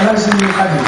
Разные ходы.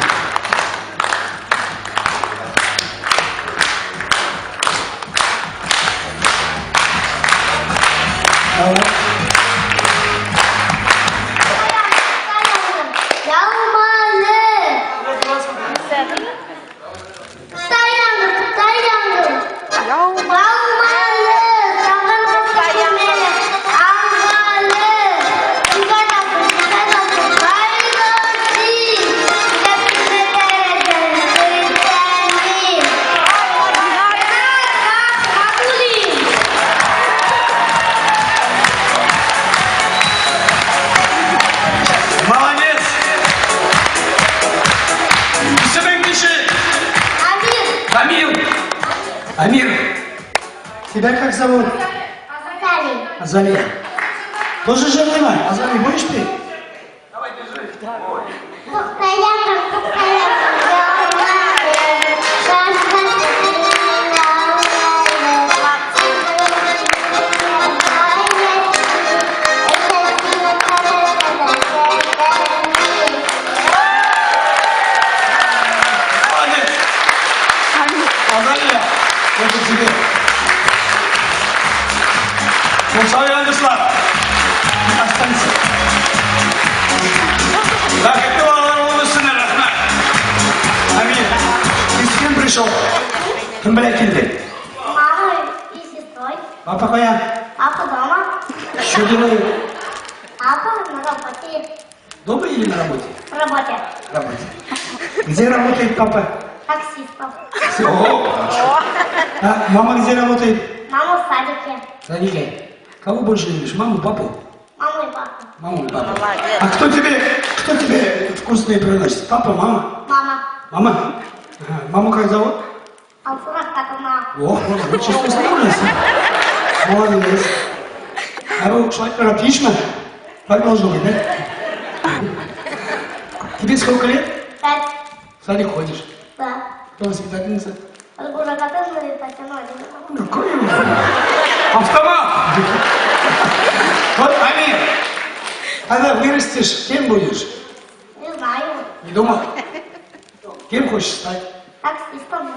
Амир, тебя как зовут? Азали. Азали. Тоже жена? Азали, будешь петь? Давай, держи. Это тебе. Мусави Андышлар. Останься. Рахметті балалар сына рахмат. Амир, ты с кем пришел? Кем біля келді? Мама и сестрой. Папа қоя? Папа дома. Что делает? Папа на работе. Дома или на работе? В работе. Работе. Где работает папа? Таксистом. А мама где работает? Мама в садике. Садике. Кого больше любишь? Маму, папу? Мама и папа. Маму и папу. А кто тебе вкусные приносит? Папа, мама? Мама. Мама? Ага. Маму как зовут? Ансурах Катума. О, вот чисто справился. Молодец. А вы отлично? Так должно быть, да? Тебе сколько лет? 5. В садик ходишь? Да. Кто воспитательница? Разгружа готовили потянули. Какой у вас? Автомат. Вот, Амир, когда вырастешь, кем будешь? Не знаю. Не думал? Кем хочешь стать? Таксистом.